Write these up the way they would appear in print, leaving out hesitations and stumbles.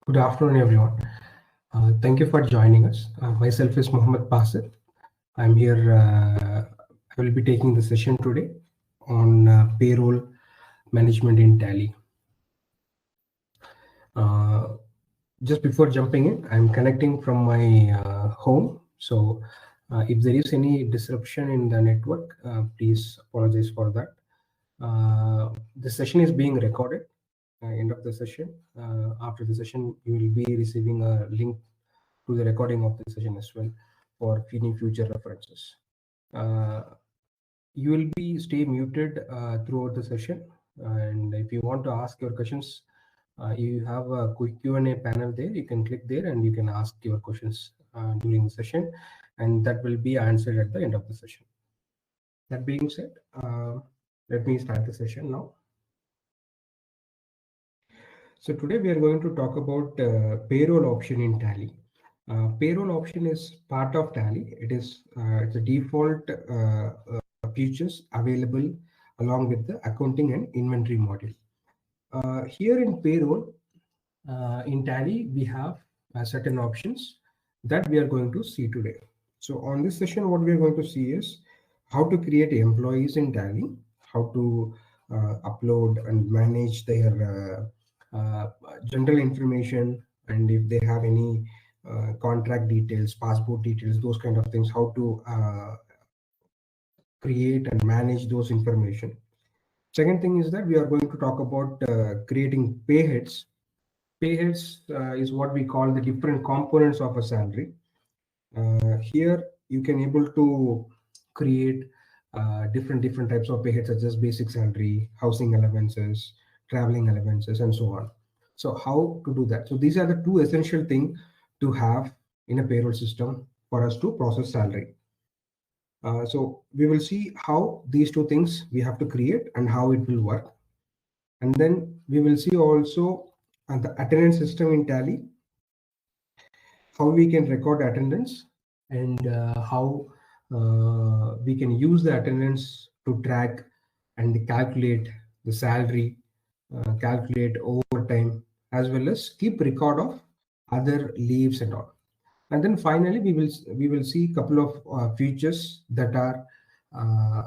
Good afternoon, everyone. Thank you for joining us. Myself is Mohammed Basit. I'm here. I will be taking the session today on payroll management in Tally. Just before jumping in, I'm connecting from my home. So if there is any disruption in the network, please apologize for that. The session is being recorded. End of the session. After the session, you will be receiving a link to the recording of the session as well for any future references. You will be stay muted throughout the session, and if you want to ask your questions, you have a quick Q&A panel there. You can click there and you can ask your questions during the session, and that will be answered at the end of the session. That being said, let me start the session now. So today we are going to talk about payroll option in Tally. Payroll option is part of Tally. It's a default features available along with the accounting and inventory module. Here in payroll, in Tally, we have certain options that we are going to see today. So on this session, what we are going to see is how to create employees in Tally, how to upload and manage their general information, and if they have any contract details, passport details, those kind of things, how to create and manage those information. Second thing is that we are going to talk about creating pay heads. Pay heads is what we call the different components of a salary. Here you can able to create different types of pay heads, such as basic salary, housing allowances, traveling allowances, and so on. So how to do that? So these are the two essential things to have in a payroll system for us to process salary. So we will see how these two things we have to create and how it will work. And then we will see also the attendance system in Tally, how we can record attendance, and how we can use the attendance to track and calculate the salary, calculate overtime, as well as keep record of other leaves and all. And then finally, we will see a couple of features that are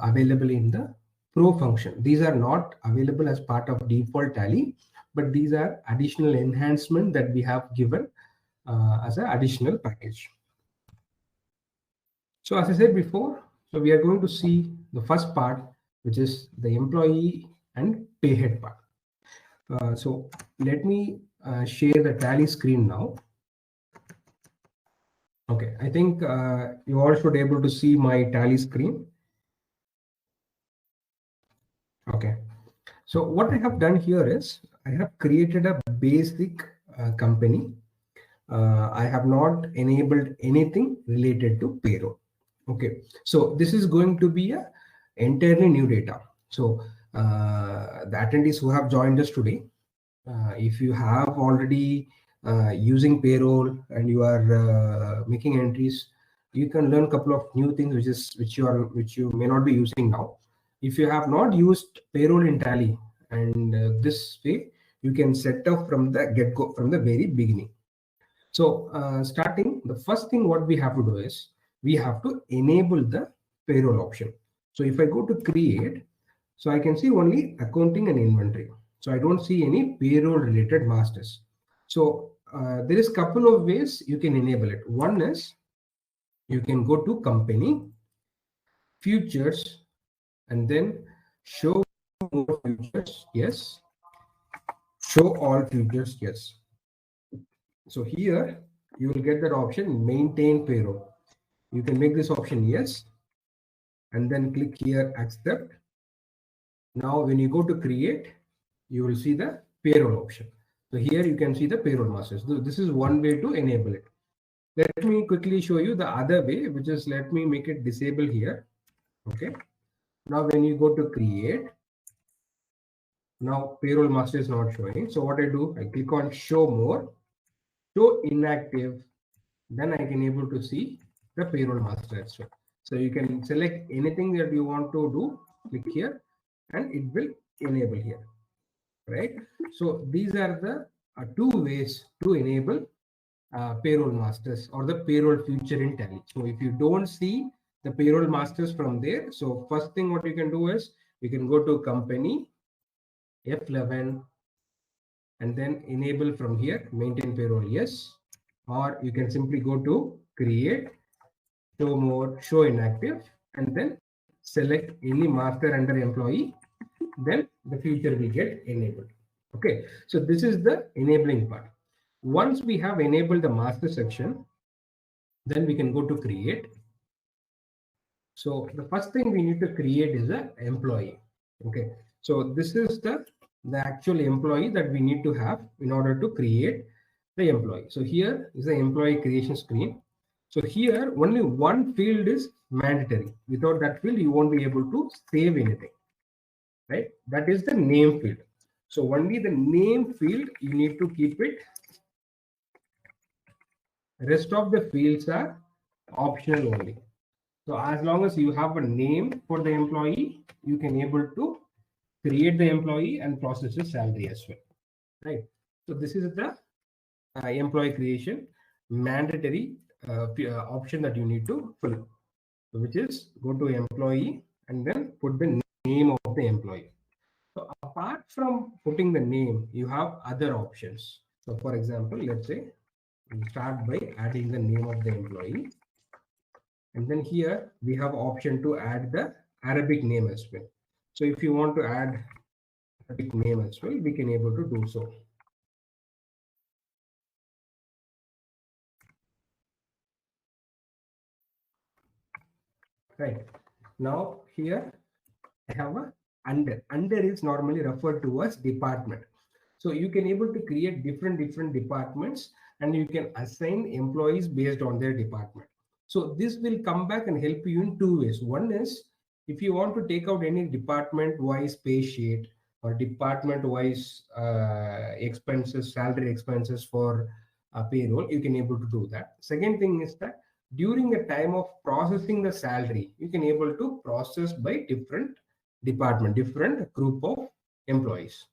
available in the Pro function. These are not available as part of default Tally, but these are additional enhancement that we have given as an additional package. So as I said before, so we are going to see the first part, which is the employee and pay head part. So let me share the Tally screen now. Okay, I think you all should be able to see my Tally screen. Okay, so what I have done here is I have created a basic company. I have not enabled anything related to payroll. Okay, so this is going to be a entirely new data. So the attendees who have joined us today, if you have already using payroll and you are making entries, you can learn a couple of new things which you may not be using now. If you have not used payroll in Tally, and this way you can set up from the get-go, from the very beginning. So starting, the first thing what we have to do is we have to enable the payroll option. So if I go to create, so I can see only accounting and inventory. So I don't see any payroll related masters. So there is a couple of ways you can enable it. One is you can go to company, futures, and then show more futures, yes. Show all futures, yes. So here you will get that option, maintain payroll. You can make this option yes, and then click here, accept. Now when you go to create, you will see the payroll option. So here you can see the payroll masters. So this is one way to enable it. Let me quickly show you the other way, which is, let me make it disable here. Okay. Now when you go to create, now payroll master is not showing. So what I do, I click on show more, show inactive, then I can able to see the payroll master as well. So you can select anything that you want to do, click here, and it will enable here, right? So these are the two ways to enable payroll masters or the payroll future in Tally. So if you don't see the payroll masters from there, so first thing what you can do is you can go to company F11 and then enable from here maintain payroll, yes, or you can simply go to create, show more, show inactive, and then select any master under employee, then the future will get enabled. Okay, so this is the enabling part. Once we have enabled the master section, then we can go to create. So the first thing we need to create is an employee. Okay, so this is the actual employee that we need to have in order to create the employee. So here is the employee creation screen. So here only one field is mandatory. Without that field, you won't be able to save anything, right? That is the name field. So only the name field you need to keep it. Rest of the fields are optional only. So as long as you have a name for the employee, you can able to create the employee and process the salary as well, right? So this is the employee creation mandatory option that you need to fill, which is go to employee and then put the name of the employee. So apart from putting the name, you have other options. So for example, let's say we start by adding the name of the employee. And then here we have option to add the Arabic name as well. So if you want to add Arabic name as well, we can able to do so. Right. Now here I have a under. Under is normally referred to as department. So you can able to create different departments and you can assign employees based on their department. So this will come back and help you in two ways. One is if you want to take out any department wise pay sheet or department wise expenses, salary expenses for payroll, you can able to do that. Second thing is that during the time of processing the salary, you can able to process by different department, different group of employees,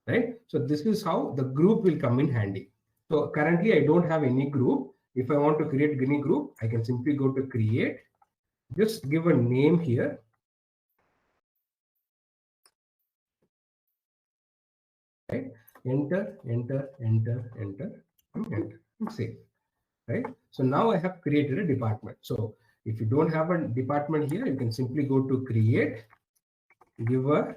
right? So this is how the group will come in handy. So currently I don't have any group. If I want to create any group, I can simply go to create, just give a name here. Right? Enter, enter, enter, enter, and enter, and save. Right? So now I have created a department. So if you don't have a department here, you can simply go to create, give a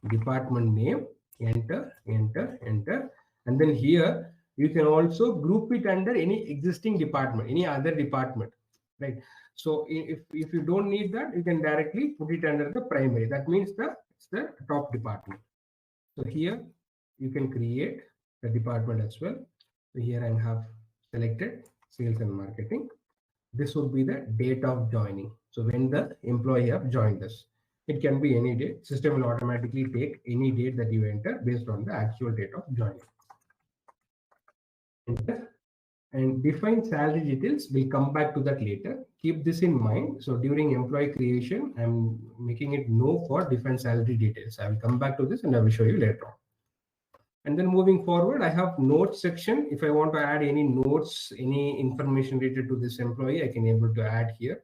department name, enter, enter, enter, and then here you can also group it under any existing department, any other department, right? So if you don't need that, you can directly put it under the primary. That means it's the top department. So here you can create the department as well. So here I have selected sales and marketing. This would be the date of joining. So when the employee have joined us, it can be any date. System will automatically take any date that you enter based on the actual date of joining. Enter and define salary details. We'll come back to that later. Keep this in mind. So during employee creation, I'm making it no for define salary details. I will come back to this and I will show you later on. And then moving forward, I have notes section. If I want to add any notes, any information related to this employee, I can able to add here.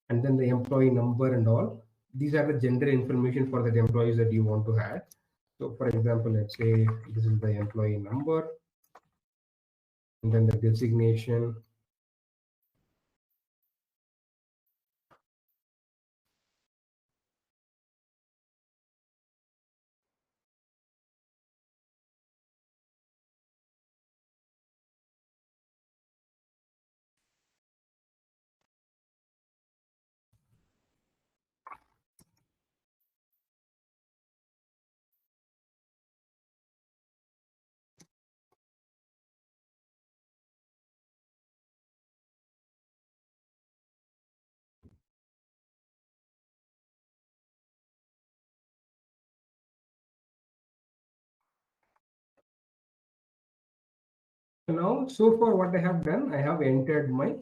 And then the employee number and all. These are the gender information for the employees that you want to add. So for example, let's say this is the employee number, and then the designation. Now, so far what I have done, I have entered my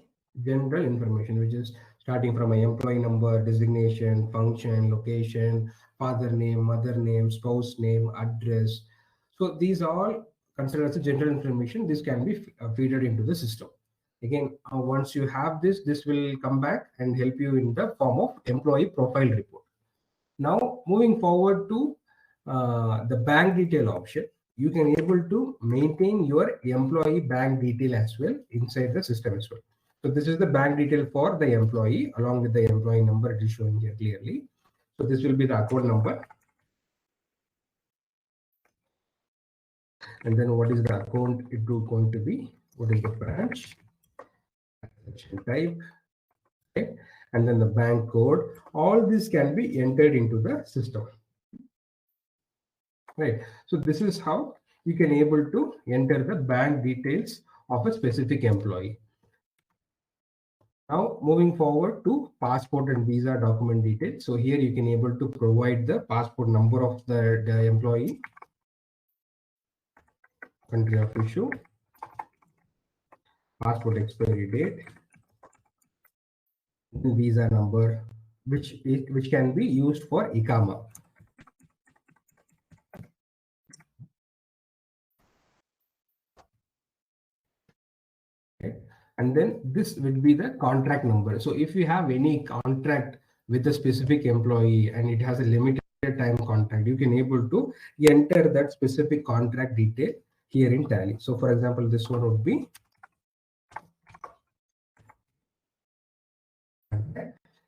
general information, which is starting from my employee number, designation, function, location, father name, mother name, spouse name, address. So these all considered as a general information. This can be feeded into the system. Again, once you have this, this will come back and help you in the form of employee profile report. Now, moving forward to the bank detail option, you can able to maintain your employee bank detail as well inside the system as well. So this is the bank detail for the employee along with the employee number. It is showing here clearly. So this will be the account number. And then what is the account it is going to be? What is the branch? Type. Okay. And then the bank code. All this can be entered into the system. Right. So this is how you can able to enter the bank details of a specific employee. Now moving forward to passport and visa document details. So here you can able to provide the passport number of the employee, country of issue, passport expiry date, visa number, which can be used for ICAMA. Okay. And then this will be the contract number. So if you have any contract with a specific employee and it has a limited time contract, you can able to enter that specific contract detail here in Tally. So for example, this one would be,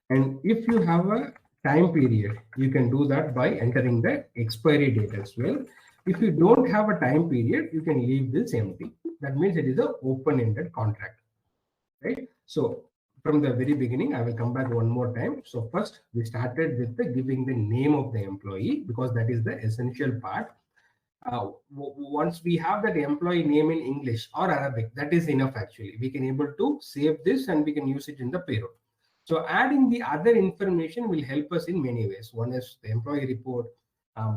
and if you have a time period, you can do that by entering the expiry date as well. If you don't have a time period, you can leave this empty. That means it is an open-ended contract, right? So from the very beginning, I will come back one more time. So first we started with the giving the name of the employee, because that is the essential part. Once we have that employee name in English or Arabic, that is enough actually. We can able to save this and we can use it in the payroll. So adding the other information will help us in many ways. One is the employee report,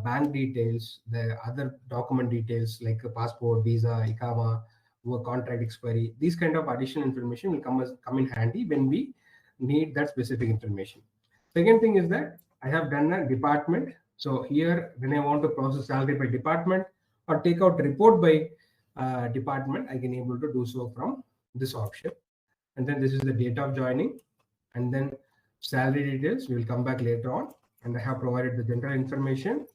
bank details, the other document details like a passport, visa, ICAMA, work contract expiry. These kind of additional information will come in handy when we need that specific information. Second thing is that I have done a department. So here, when I want to process salary by department or take out report by department, I can able to do so from this option. And then this is the date of joining, and then salary details. We will come back later on. And I have provided the general information.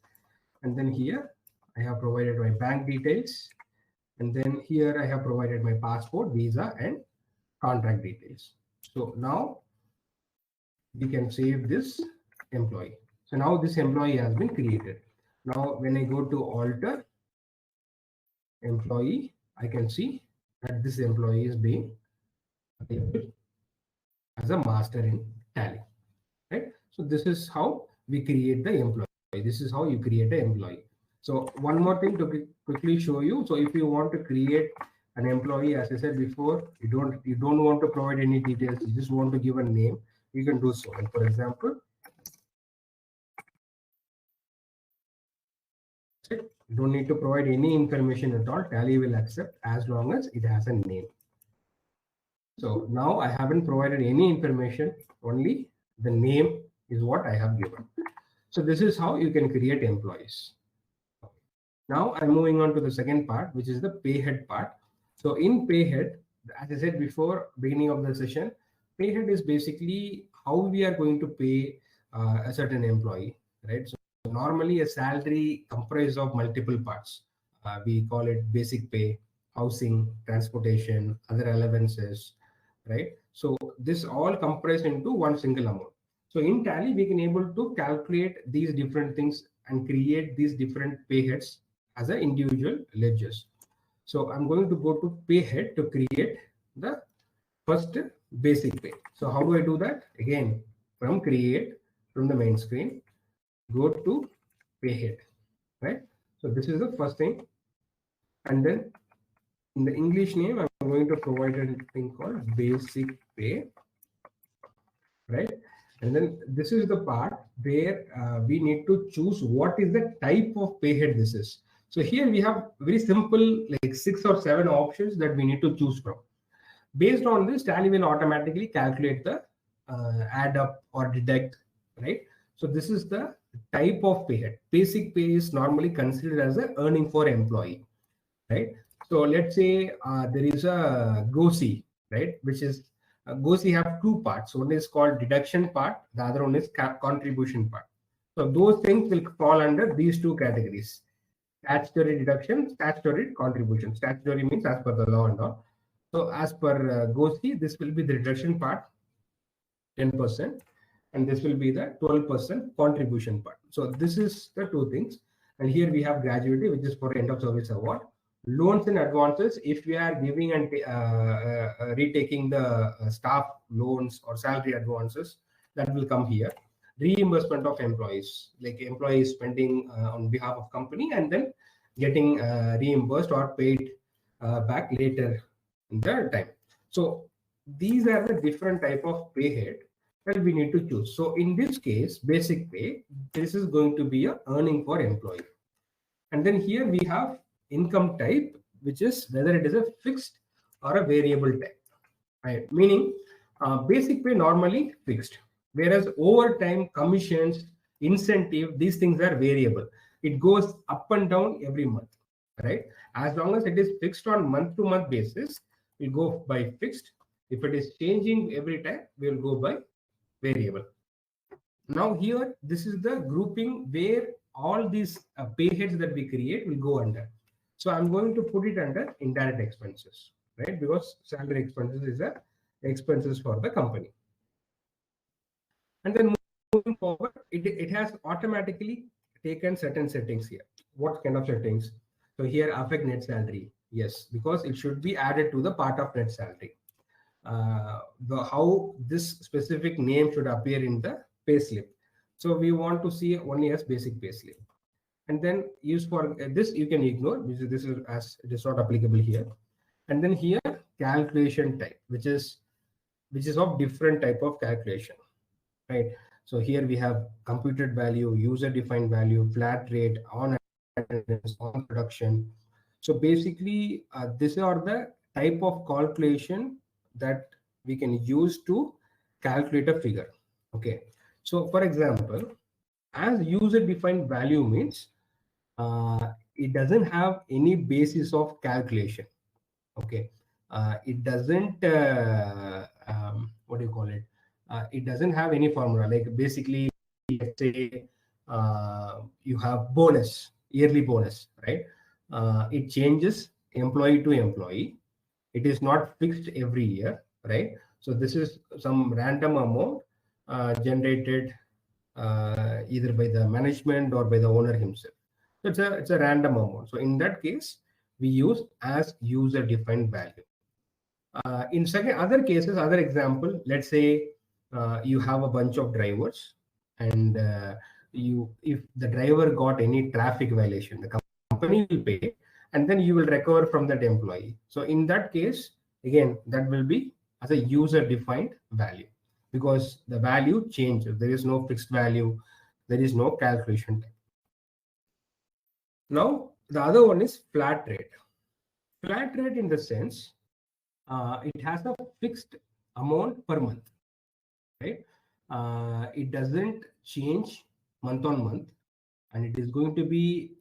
And then here I have provided my bank details. And then here I have provided my passport, visa, and contract details. So now we can save this employee. So now this employee has been created. Now when I go to alter employee, I can see that this employee is being available as a master in Tally, right? So this is how we create the employee. This is how you create an employee. So one more thing to quickly show you. So if you want to create an employee, as I said before, you don't want to provide any details. You just want to give a name. You can do so. And for example, you don't need to provide any information at all. Tally will accept as long as it has a name. So now I haven't provided any information, only the name is what I have given. So this is how you can create employees. Now I'm moving on to the second part, which is the pay head part. So in pay head, as I said before, beginning of the session, pay head is basically how we are going to pay a certain employee, right? So normally a salary comprises of multiple parts. We call it basic pay, housing, transportation, other allowances, right? So this all comprised into one single amount. So in Tally, we can able to calculate these different things and create these different pay heads as an individual ledgers. So I'm going to go to pay head to create the first basic pay. So how do I do that? Again, from create, from the main screen, go to pay head, right? So this is the first thing. And then in the English name, I'm going to provide a thing called basic pay, right? And then this is the part where we need to choose what is the type of pay head this is. So here we have very simple, like 6 or 7 options that we need to choose from. Based on this, Tally will automatically calculate the add up or deduct, right? So this is the type of pay head. Basic pay is normally considered as an earning for employee. right? So let's say there is a GOSI, right? Which is GOSI have two parts. One is called deduction part, the other one is contribution part. So those things will fall under these two categories: statutory deduction, statutory contribution. Statutory means as per the law and all. So as per GOSI, this will be the deduction part, 10%, and this will be the 12% contribution part. So this is the two things. And here we have gratuity, which is for end of service award. Loans and advances, if we are giving and retaking the staff loans or salary advances, that will come here. Reimbursement of employees, like employees spending on behalf of company and then getting reimbursed or paid back later in the time. So these are the different type of pay head that we need to choose. So in this case, basic pay, this is going to be a earning for employee. And then here we have income type, which is whether it is a fixed or a variable type. Right? Meaning basic pay normally fixed, whereas overtime, commissions, incentive, these things are variable. It goes up and down every month, right? As long as it is fixed on month-to-month basis, we go by fixed. If it is changing every time, we will go by variable. Now here, this is the grouping where all these pay heads that we create will go under. So I'm going to put it under indirect expenses, right? Because salary expenses is a expenses for the company. And then moving forward, it has automatically taken certain settings here. What kind of settings? So here affect net salary. Yes, because it should be added to the part of net salary. The how this specific name should appear in the payslip. So we want to see only as basic payslip. And then use for this you can ignore, because this is as it is not applicable here. And then here calculation type, which is of different type of calculation, right? So here we have computed value, user defined value, flat rate, on attendance, on production. So basically these are the type of calculation that we can use to calculate a figure. Okay, so for example, as user defined value means it doesn't have any basis of calculation. Okay, it doesn't what do you call it, it doesn't have any formula. Like basically, let's say you have bonus, yearly bonus, right? It changes employee to employee. It is not fixed every year, right? So this is some random amount generated either by the management or by the owner himself. So it's a random amount. So in that case, we use as user defined value. In second other cases, other example, let's say you have a bunch of drivers, and if the driver got any traffic violation, the company will pay, and then you will recover from that employee. So in that case, again, that will be as a user defined value, because the value changes. There is no fixed value. There is no calculation time. Now, the other one is flat rate. Flat rate in the sense, it has a fixed amount per month, right? It doesn't change month on month, and it is going to be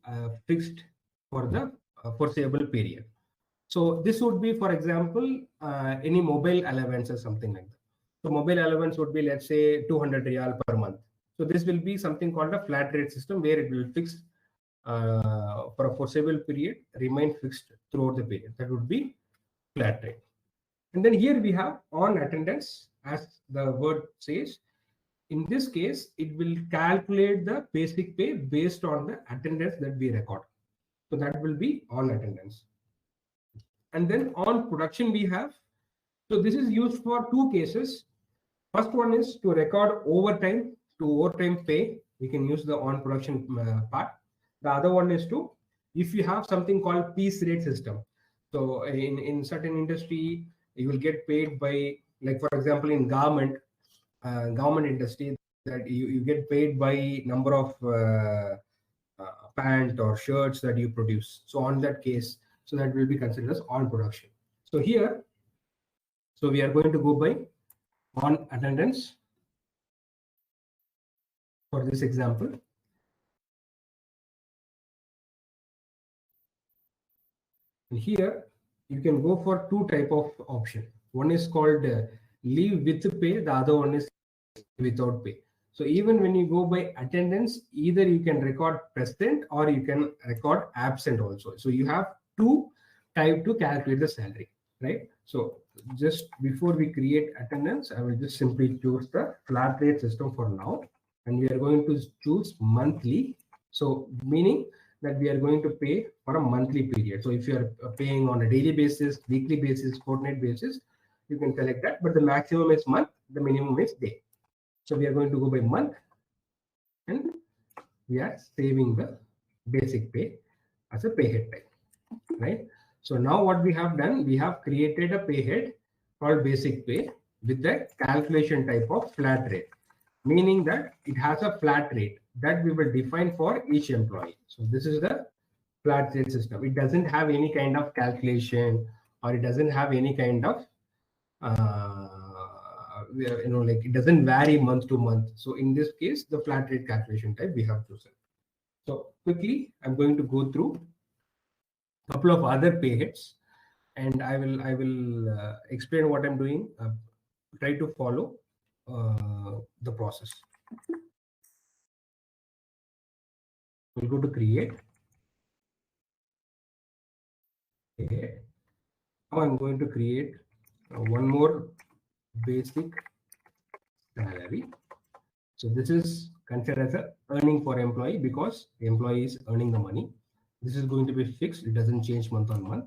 fixed for the foreseeable period. So this would be, for example, any mobile allowance or something like that. So mobile allowance would be, let's say, 200 riyal per month. So this will be something called a flat rate system, where it will fix for a foreseeable period, remain fixed throughout the period. That would be flat rate. And then here we have on attendance, as the word says. In this case, it will calculate the basic pay based on the attendance that we record. So that will be on attendance. And then on production we have, so this is used for two cases. First one is to record overtime, to overtime pay. We can use the on production part. The other one is to, if you have something called piece rate system. So in certain industry, you will get paid by, like for example, in government industry, that you get paid by number of pant or shirts that you produce. So on that case, so that will be considered as on production. So here, so we are going to go by on attendance for this example. And here you can go for two type of option. One is called leave with pay. The other one is without pay. So even when you go by attendance, either you can record present or you can record absent also. So you have two type to calculate the salary, right? So just before we create attendance, I will just simply choose the flat rate system for now, and we are going to choose monthly. So meaning that we are going to pay for a monthly period. So if you are paying on a daily basis, weekly basis, fortnight basis, you can select that. But the maximum is month, the minimum is day. So we are going to go by month, and we are saving the basic pay as a pay head type, right? So now what we have done, we have created a pay head called basic pay with the calculation type of flat rate, meaning that it has a flat rate that we will define for each employee. So this is the flat rate system. It doesn't have any kind of calculation, or it doesn't have any kind of like it doesn't vary month to month. So in this case, the flat rate calculation type we have chosen. So quickly, I'm going to go through a couple of other pay heads, and I will explain what I'm doing. Try to follow the process. We'll go to create pay head. Now I'm going to create one more basic salary. So this is considered as a earning for employee because the employee is earning the money. This is going to be fixed. It doesn't change month on month.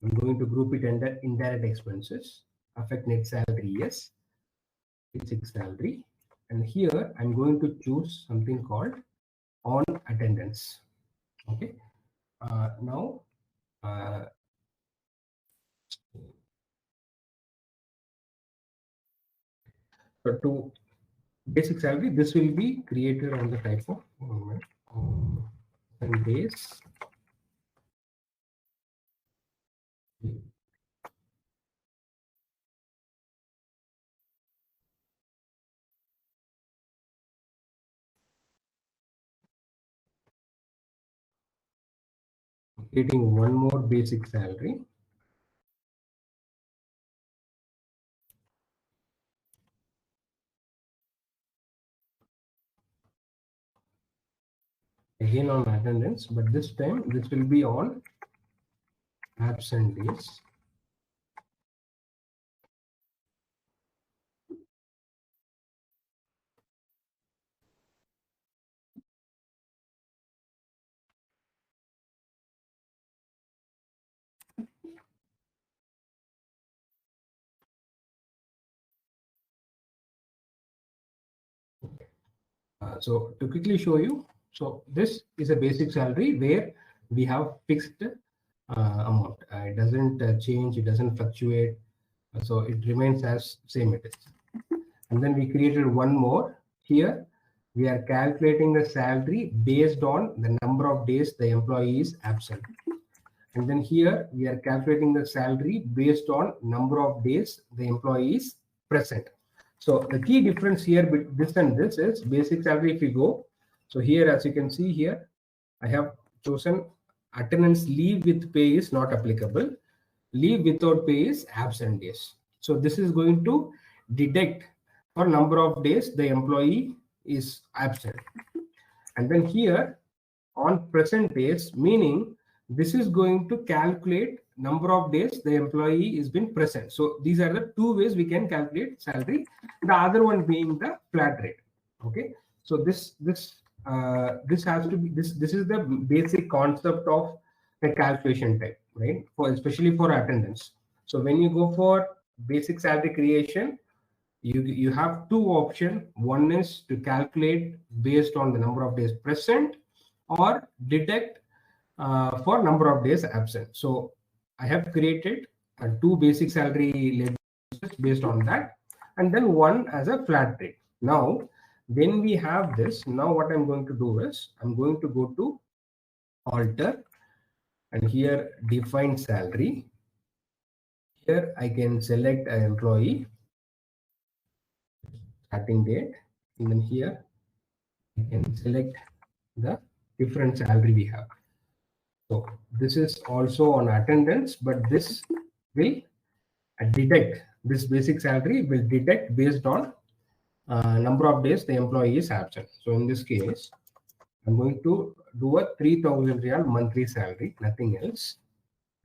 I'm going to group it under indirect expenses, affect net salary, yes, basic salary. And here I'm going to choose something called on attendance. Okay. Now, so to basic salary, this will be created on the type of days. Creating one more basic salary. Again on attendance, but this time this will be on absent days. So to quickly show you, so this is a basic salary where we have fixed amount. It doesn't change, it doesn't fluctuate. So it remains as same it is. And then we created one more. Here we are calculating the salary based on the number of days the employee is absent. And then here we are calculating the salary based on number of days the employee is present. So the key difference here with this and this is basic salary. If you go, so here as you can see here, I have chosen attendance leave with pay is not applicable. Leave without pay is absent days. So this is going to deduct for number of days the employee is absent. And then here on present days, meaning this is going to calculate number of days the employee is been present. So these are the two ways we can calculate salary. The other one being the flat rate. Okay. So this has to be this is the basic concept of the calculation type, right? For especially for attendance. So when you go for basic salary creation, you have two options. One is to calculate based on the number of days present, or deduct for number of days absent. So I have created two basic salary levels based on that, and then one as a flat rate. Now when we have this, now what I'm going to do is I'm going to go to alter, and here define salary. Here I can select an employee starting date, and then here I can select the different salary we have. So this is also on attendance, but this will detect, this basic salary will detect based on number of days the employee is absent. So in this case, I'm going to do a 3,000 real monthly salary, nothing else,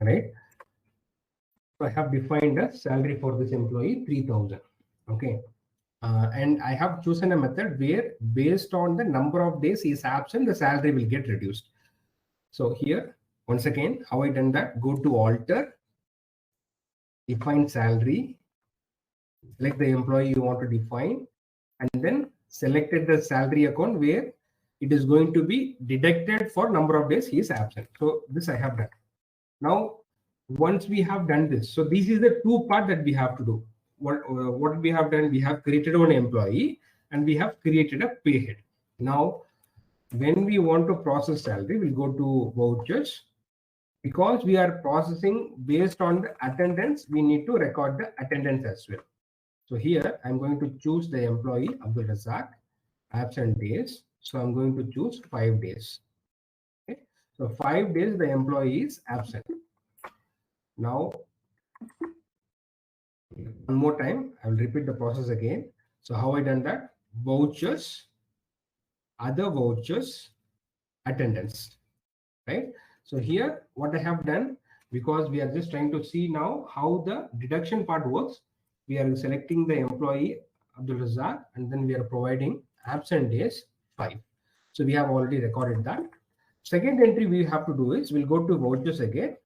right? So I have defined a salary for this employee 3,000. Okay. And I have chosen a method where based on the number of days he is absent, the salary will get reduced. So here, once again, how I done that, go to alter, define salary, select the employee you want to define, and then selected the salary account where it is going to be deducted for number of days he is absent. So this I have done. Now, once we have done this, so this is the two part that we have to do. What we have done, we have created one employee and we have created a pay head. Now, when we want to process salary, we'll go to vouchers. Because we are processing based on the attendance, we need to record the attendance as well. So here I'm going to choose the employee Abdul Razak, absent days. So I'm going to choose 5 days. Okay. So 5 days the employee is absent. Now, one more time, I will repeat the process again. So how I done that? Vouchers, other vouchers, attendance, right? So here, what I have done, because we are just trying to see now how the deduction part works. We are selecting the employee Abdul Razak, and then we are providing absent days 5. So we have already recorded that. Second entry we have to do is we'll go to vouchers again,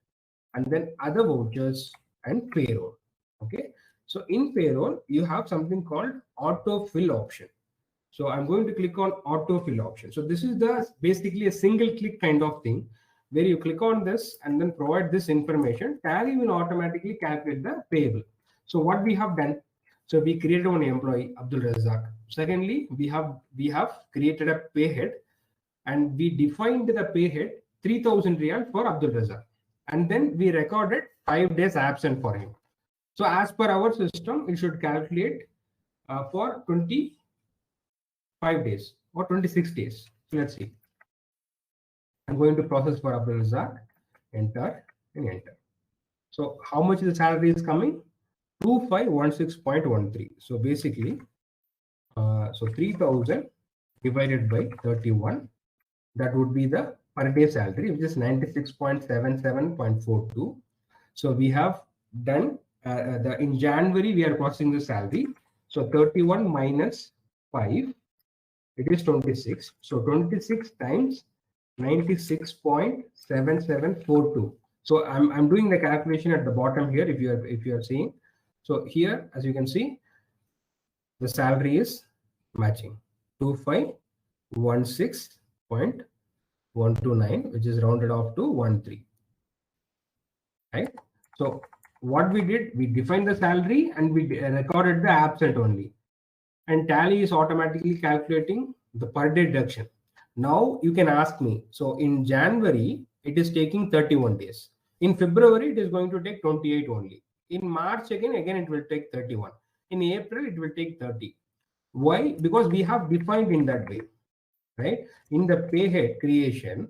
and then other vouchers and payroll. Okay. So in payroll, you have something called autofill option. So I'm going to click on autofill option. So this is the basically a single click kind of thing where you click on this and then provide this information. Tally will automatically calculate the payable. So what we have done, so we created one employee Abdul Razak. Secondly, we have created a pay head and we defined the pay head 3,000 riyal for Abdul Razak. And then we recorded 5 days absent for him. So as per our system, it should calculate for 25 days or 26 days. So let's see. I'm going to process for Abdul Razak, enter and enter. So how much the salary is coming? 2516.13. So basically, so 3,000 divided by 31, that would be the per day salary, which is 96.77.42. So we have done in January, we are processing the salary. So 31 minus 5, it is 26. So 26 times 96.7742. So I'm doing the calculation at the bottom here if you are seeing. So here, as you can see, the salary is matching 2516.129, which is rounded off to 13. Right? So what we did, we defined the salary and we recorded the absent only. And Tally is automatically calculating the per day deduction. Now you can ask me, so in January, it is taking 31 days. In February, it is going to take 28 only. In March, again, it will take 31. In April, it will take 30. Why? Because we have defined in that way, right? In the pay head creation,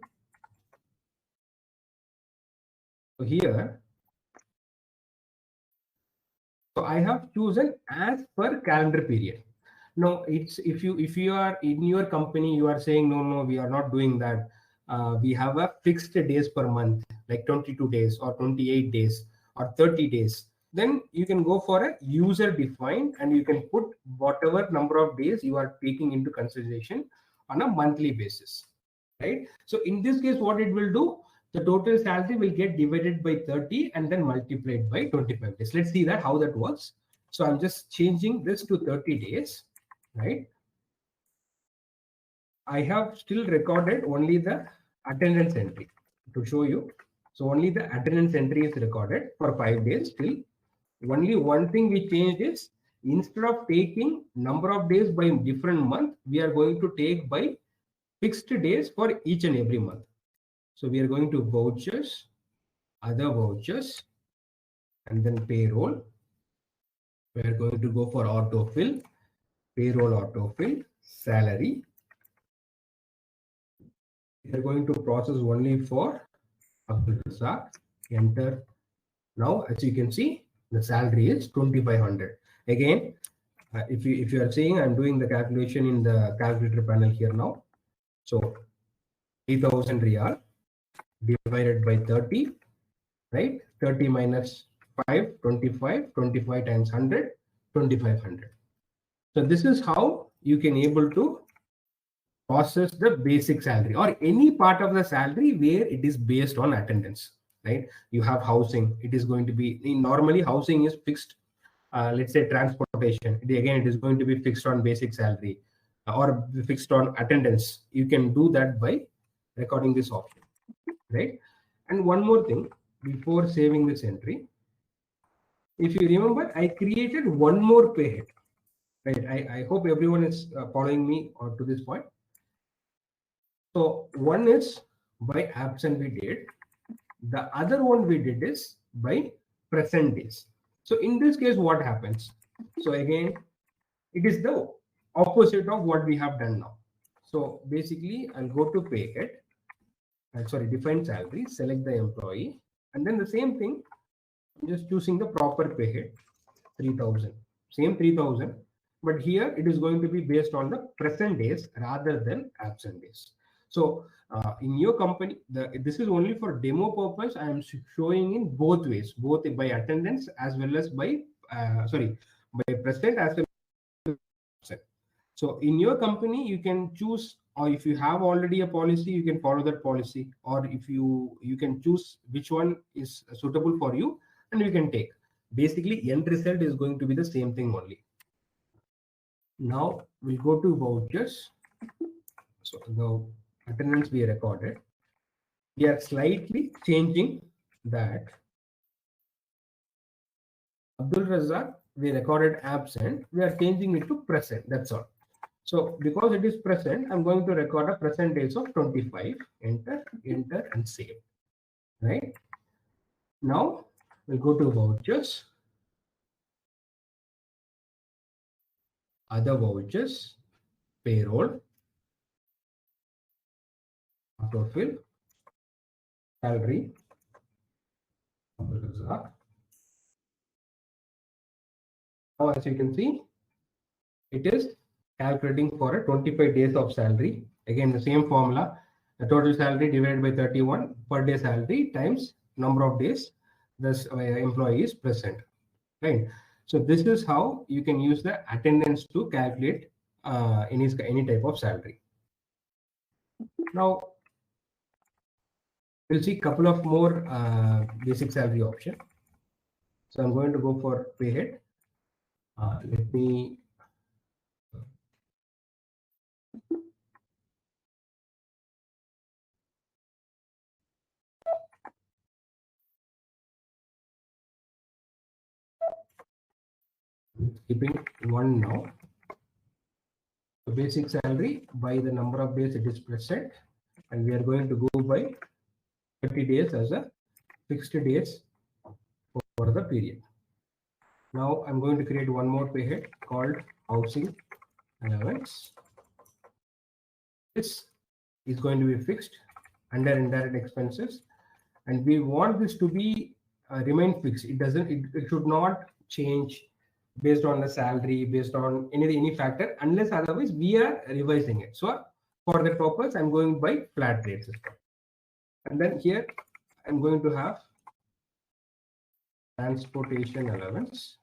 so here, so I have chosen as per calendar period. No, it's if you are in your company, you are saying no, we are not doing that. We have a fixed days per month, like 22 days or 28 days or 30 days. Then you can go for a user defined and you can put whatever number of days you are taking into consideration on a monthly basis, right? So in this case, what it will do, the total salary will get divided by 30 and then multiplied by 25 days. Let's see that how that works. So I'm just changing this to 30 days, right? I have still recorded only the attendance entry to show you. So only the attendance entry is recorded for 5 days still. Only one thing we changed is instead of taking number of days by different month, we are going to take by fixed days for each and every month. So we are going to vouchers, other vouchers, and then payroll. We are going to go for autofill, payroll autofill, salary. We are going to process only for Abdul Razak, enter. Now, as you can see, the salary is 2,500. Again, if you are seeing, I'm doing the calculation in the calculator panel here now. So 3,000 riyal divided by 30, right? 30 minus 5, 25, 25 times 100, 2,500. So this is how you can able to process the basic salary or any part of the salary where it is based on attendance, right? You have housing, it is going to be, normally housing is fixed. Let's say transportation, again it is going to be fixed on basic salary or fixed on attendance. You can do that by recording this option, right? And one more thing before saving this entry, if you remember, I created one more pay head, right? I hope everyone is following me to this point. So one is by absent we did, the other one we did is by present days. So in this case, what happens? So again, it is the opposite of what we have done now. So basically, I'll go to pay head, define salary, select the employee, and then the same thing, I'm just choosing the proper pay head, 3,000, same 3,000, but here it is going to be based on the present days rather than absent days. So in your company, this is only for demo purpose. I am showing in both ways, both by attendance as well as by by present as well as absent. So in your company, you can choose, or if you have already a policy, you can follow that policy, or if you can choose which one is suitable for you, and you can take. Basically, end result is going to be the same thing only. Now we'll go to vouchers. So the attendance we recorded, we are slightly changing that. Abdul Razak, we recorded absent, we are changing it to present, that's all. So because it is present, I'm going to record a present days of 25, enter, enter, and save, right? Now we'll go to vouchers, other vouchers, payroll, autofill, salary, now as you can see, it is calculating for a 25 days of salary. Again, the same formula, the total salary divided by 31 per day salary times number of days this employee is present, right? So this is how you can use the attendance to calculate any type of salary. Now we'll see a couple of more basic salary option. So I'm going to go for pay head. Let me keeping one now. So basic salary by the number of days it is present, and we are going to go by 30 days as a fixed days for the period. Now I'm going to create one more pay head called housing allowance. This is going to be fixed under indirect expenses, and we want this to be remain fixed. It should not change based on the salary, based on any factor, unless otherwise we are revising it. So for that purpose, I'm going by flat rate system. And then here I'm going to have transportation allowance.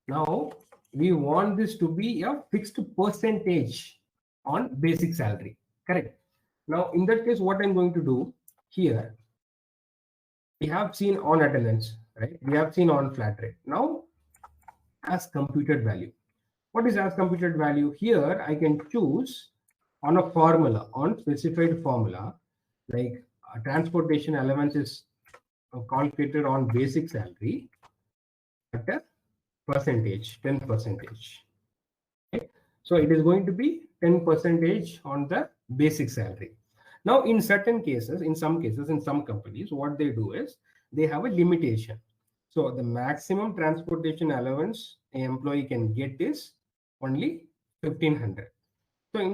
Now we want this to be a fixed percentage on basic salary, correct? Now in that case, what I'm going to do here, we have seen on attendance, right? We have seen on flat rate. Now as computed value. What is as computed value? Here I can choose on a formula, on specified formula, like transportation allowance is calculated on basic salary at a percentage, 10 percentage. Okay? So it is going to be 10 percentage on the basic salary. Now in certain cases, in some companies, what they do is they have a limitation. So the maximum transportation allowance an employee can get is only 1,500. So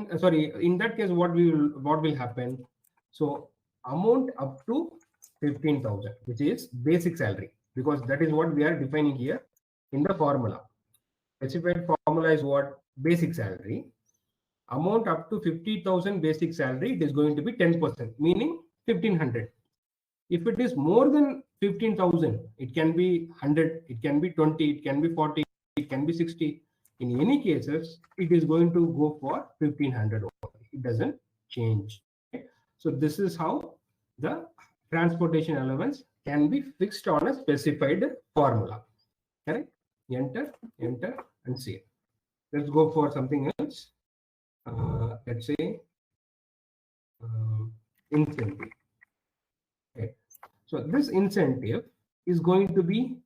in that case, what will happen? So amount up to 15,000, which is basic salary, because that is what we are defining here in the formula. Specified formula is what? Basic salary. Amount up to 50,000 basic salary, it is going to be 10%, meaning 1,500. If it is more than 15,000, it can be 100, it can be 20, it can be 40, it can be 60. In any cases, it is going to go for 1,500 only. It doesn't change. Okay? So this is how the transportation allowance can be fixed on a specified formula. Correct? Enter, enter, and save. Let's go for something else. Let's say incentive. Okay. So this incentive is going to be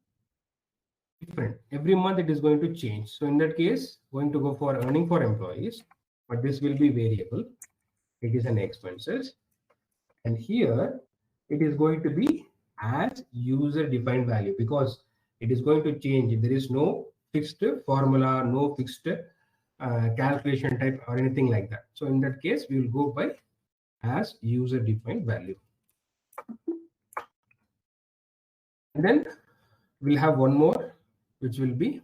different. Every month it is going to change. So in that case, going to go for earning for employees, but this will be variable. It is an expenses. And here it is going to be as user defined value, because it is going to change. There is no fixed formula, no fixed calculation type or anything like that. So in that case, we will go by as user defined value. And then we'll have one more, which will be,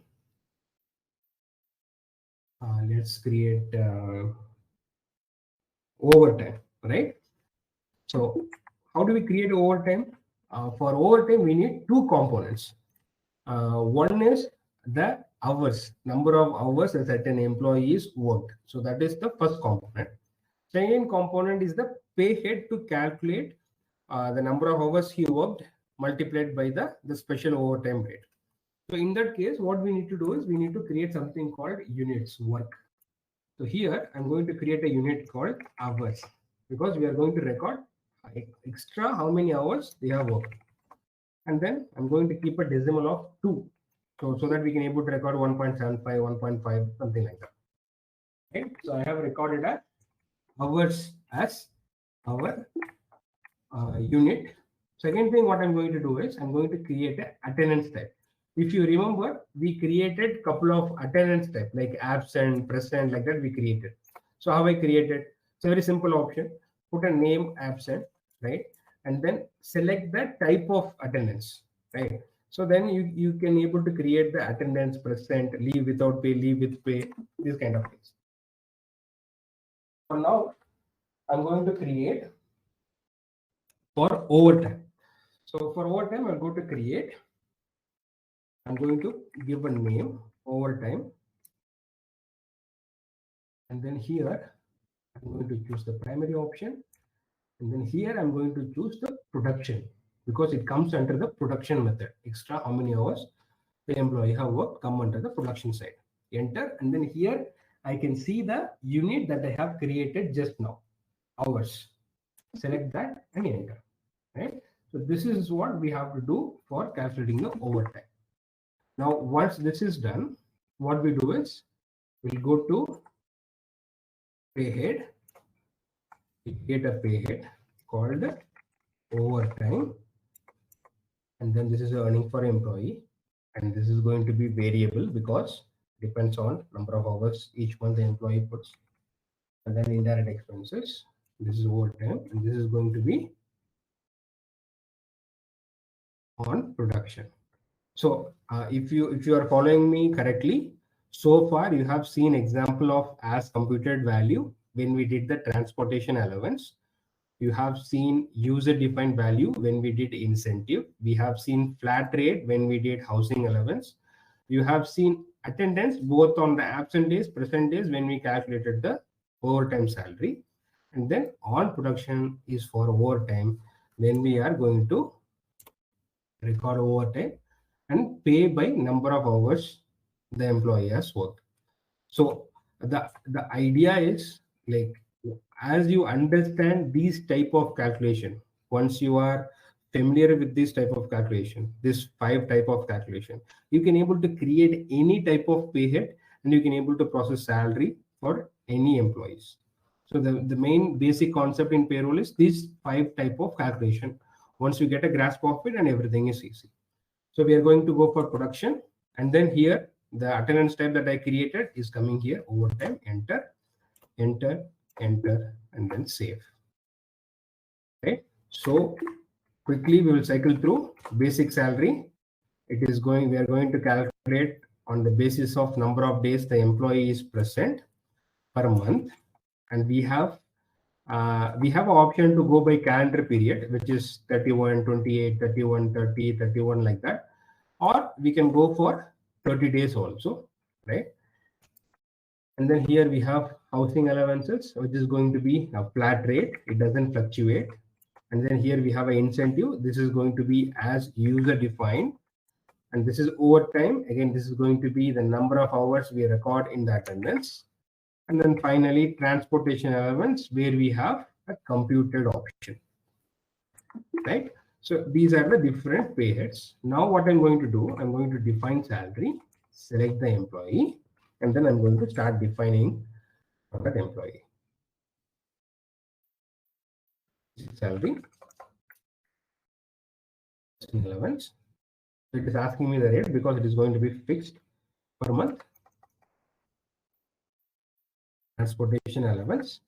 let's create overtime, right? So how do we create overtime? For overtime, we need two components. One is the hours, number of hours a certain employee is worked. So that is the first component. Second component is the pay head to calculate the number of hours he worked multiplied by the special overtime rate. So in that case, what we need to do is we need to create something called units work. So here I'm going to create a unit called hours, because we are going to record extra how many hours they have worked. And then I'm going to keep a decimal of 2. So that we can able to record 1.75, 1.5, something like that. Okay. So I have recorded a hours as our unit. Second thing what I'm going to do is I'm going to create an attendance type. If you remember, we created couple of attendance type like absent, present, like that we created. So how I created? It's a very simple option. Put a name absent, right? And then select the type of attendance, right? So then you can able to create the attendance, present, leave without pay, leave with pay, these kind of things. So now I'm going to create for overtime. So for overtime, I'll go to create. I'm going to give a name overtime. And then here, I'm going to choose the primary option. And then here, I'm going to choose the production, because it comes under the production method. Extra how many hours the employee have worked come under the production side. Enter. And then here, I can see the unit that I have created just now, hours. Select that and enter. Right. So this is what we have to do for calculating the overtime. Now, once this is done, what we do is we'll go to pay head, create a pay head called overtime, and then this is earning for employee, and this is going to be variable because depends on number of hours each month the employee puts. And then indirect expenses, this is overtime, and this is going to be on production. So if you are following me correctly, so far you have seen example of as computed value when we did the transportation allowance. You have seen user defined value when we did incentive. We have seen flat rate when we did housing allowance. You have seen attendance both on the absent days, present days when we calculated the overtime salary. And then on production is for overtime when we are going to record overtime and pay by number of hours the employee has worked. So the idea is like, as you understand these type of calculation, once you are familiar with this type of calculation, this 5 type of calculation, you can able to create any type of pay head, and you can able to process salary for any employees. So the main basic concept in payroll is these 5 type of calculation. Once you get a grasp of it, and everything is easy. So we are going to go for production, and then here the attendance type that I created is coming here, overtime, enter. enter, enter, and then save. Right. So quickly we will cycle through basic salary. It is going, we are going to calculate on the basis of number of days the employee is present per month, and we have an option to go by calendar period, which is 31, 28, 31, 30, 31, like that, or we can go for 30 days also, right? And then here we have housing allowances, which is going to be a flat rate. It doesn't fluctuate. And then here we have an incentive. This is going to be as user defined. And this is overtime. Again, this is going to be the number of hours we record in the attendance. And then finally, transportation allowance, where we have a computed option, right? So these are the different pay heads. Now what I'm going to do, I'm going to define salary, select the employee, and then I'm going to start defining for that employee. Salary, allowance. So it is asking me the rate because it is going to be fixed per month. Transportation allowance.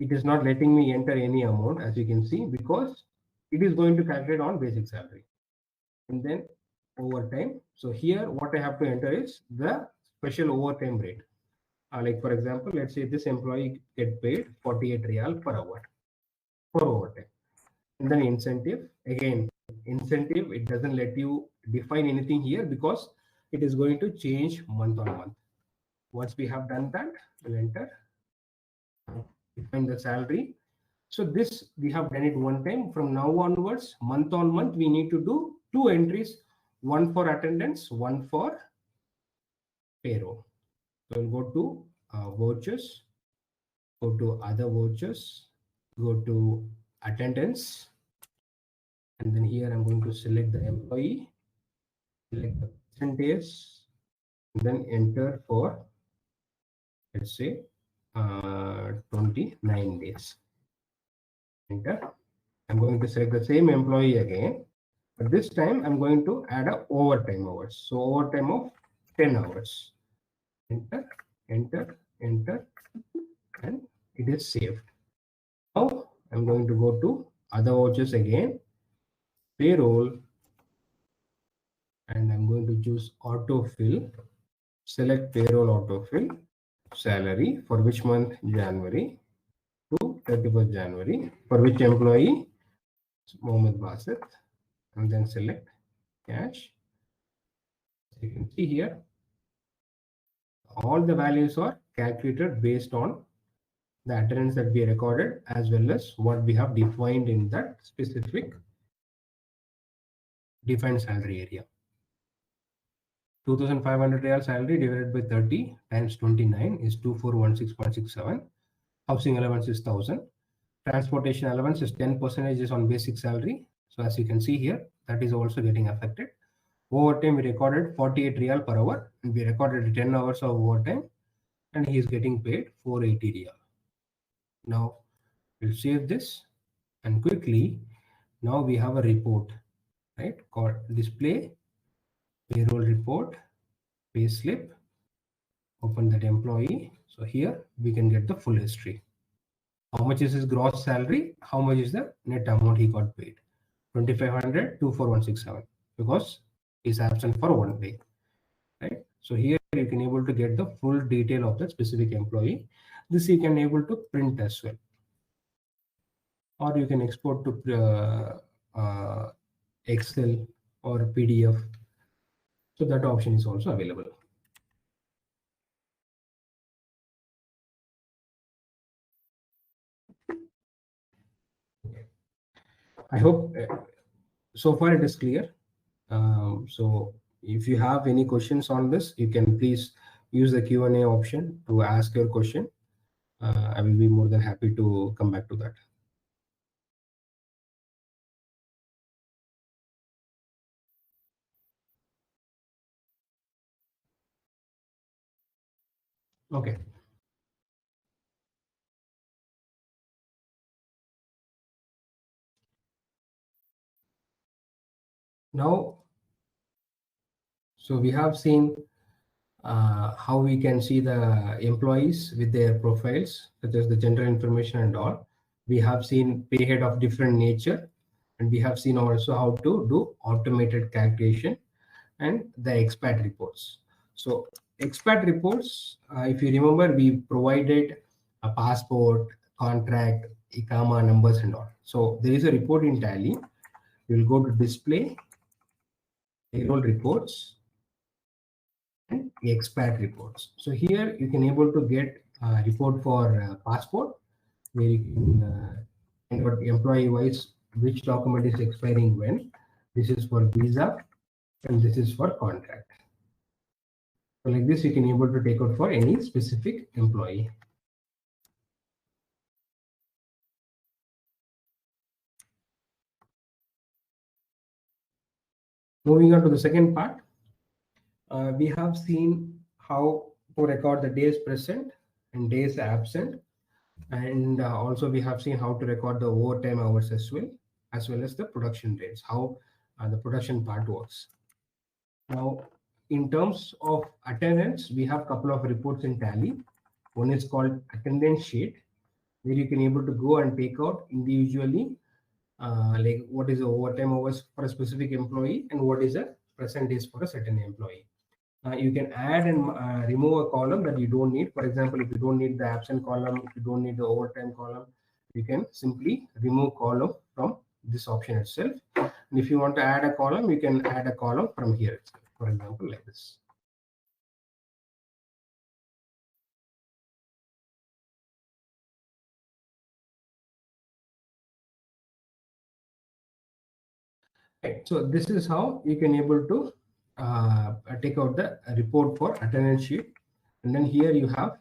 It is not letting me enter any amount, as you can see, because it is going to calculate on basic salary. And then overtime. So here what I have to enter is the special overtime rate. Like for example, let's say this employee get paid 48 real per hour for overtime. And then incentive, again, incentive, it doesn't let you define anything here because it is going to change month on month. Once we have done that, we'll enter, define the salary. So this, we have done it one time. From now onwards, month on month, we need to do two entries, one for attendance, one for payroll. So we'll go to vouchers, go to other vouchers, go to attendance, and then here I'm going to select the employee, select the percentage, and then enter for, let's say, 29 days. Enter. I'm going to select the same employee again, but this time I'm going to add a overtime hours. So overtime of 10 hours. Enter, enter, enter, and it is saved. Now I'm going to go to other vouchers again, payroll, and I'm going to choose autofill, select payroll autofill, salary for which month? January to 31st January. For which employee? Mohammed Basit, and then select cash. You can see here all the values are calculated based on the attendance that we recorded as well as what we have defined in that specific defined salary area. 2,500 real salary divided by 30 times 29 is 2416.67. Housing allowance is 1,000. Transportation allowance is 10% is on basic salary. So as you can see here, that is also getting affected. Overtime, we recorded 48 real per hour, and we recorded 10 hours of overtime, and he is getting paid 480 real. Now we'll save this, and quickly, now we have a report, right, called display payroll report, pay slip. Open that employee. So here we can get the full history. How much is his gross salary? How much is the net amount he got paid? 2,500, 24,167, because he's absent for 1 day, right? So here you can able to get the full detail of the specific employee. This you can able to print as well, or you can export to Excel or PDF. So that option is also available. I hope so far it is clear. So if you have any questions on this, you can please use the Q&A option to ask your question. I will be more than happy to come back to that. Okay. Now, so we have seen how we can see the employees with their profiles, such as the general information and all. We have seen pay head of different nature, and we have seen also how to do automated calculation and the expat reports. So expat reports, if you remember, we provided a passport, contract, ICAMA numbers and all. So there is a report in Tally. You will go to display, payroll reports, and expat reports. So here you can able to get a report for passport, where you can find out employee wise which document is expiring when. This is for visa, and this is for contract. So like this, you can able to take out for any specific employee. Moving on to the second part, we have seen how to record the days present and days absent, and also we have seen how to record the overtime hours as well as the production rates, how the production part works. Now, in terms of attendance, we have a couple of reports in Tally. One is called attendance sheet, where you can able to go and take out individually like what is the overtime hours for a specific employee and what is the present days for a certain employee. You can add and remove a column that you don't need. For example, if you don't need the absent column, if you don't need the overtime column, you can simply remove column from this option itself. And if you want to add a column, you can add a column from here itself. For example, like this. Right. So this is how you can able to take out the report for attendance sheet. And then here you have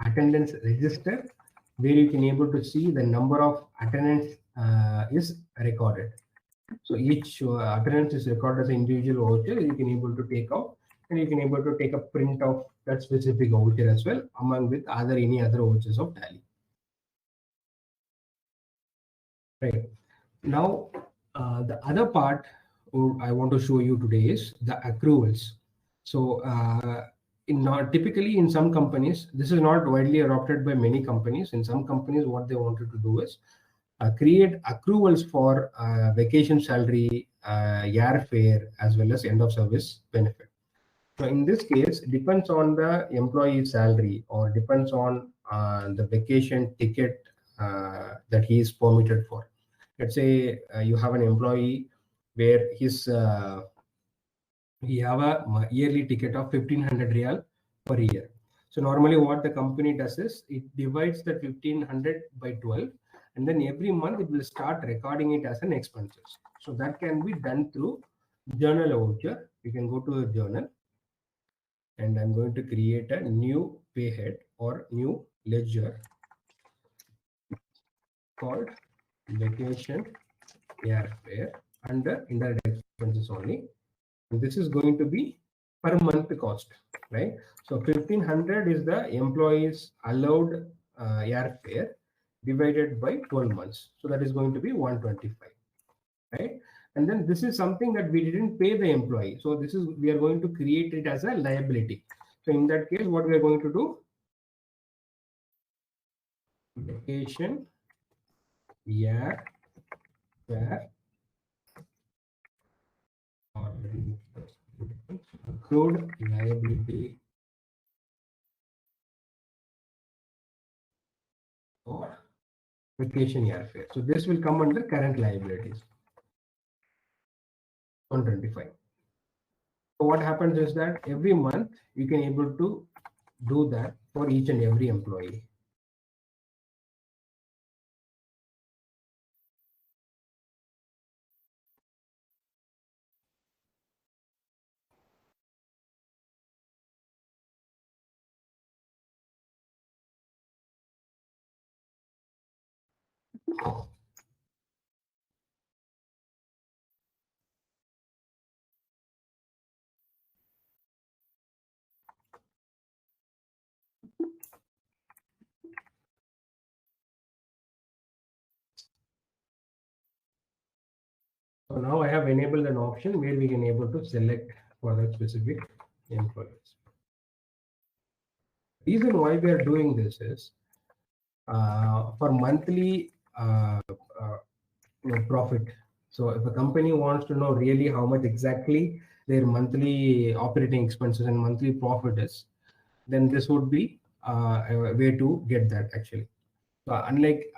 attendance register, where you can able to see the number of attendance is recorded. So each attendance is recorded as an individual voucher. You can able to take out, and you can able to take a print of that specific voucher as well, among with other any other vouchers of Tally. Right. Now, the other part I want to show you today is the accruals. So, typically in some companies, this is not widely adopted by many companies. In some companies, what they wanted to do is create accruals for vacation salary, airfare, as well as end of service benefit. So in this case, it depends on the employee salary or depends on the vacation ticket that he is permitted for. Let's say you have an employee where he have a yearly ticket of 1500 real per year. So normally what the company does is it divides the 1500 by 12, and then every month it will start recording it as an expenses. So that can be done through journal voucher. You can go to the journal, and I'm going to create a new payhead or new ledger called vacation airfare under indirect expenses only. And this is going to be per month cost, right? So 1500 is the employees allowed airfare divided by 12 months. So that is going to be 125, right? And then this is something that we didn't pay the employee. So this is, we are going to create it as a liability. So in that case, what we are going to do, vacation airfare or accrued liability or vacation airfare. So this will come under current liabilities, 125. So what happens is that every month you can able to do that for each and every employee. So now I have enabled an option where we can able to select for that specific employees. Reason why we are doing this is for monthly profit. So if a company wants to know really how much exactly their monthly operating expenses and monthly profit is, then this would be a way to get that actually. So unlike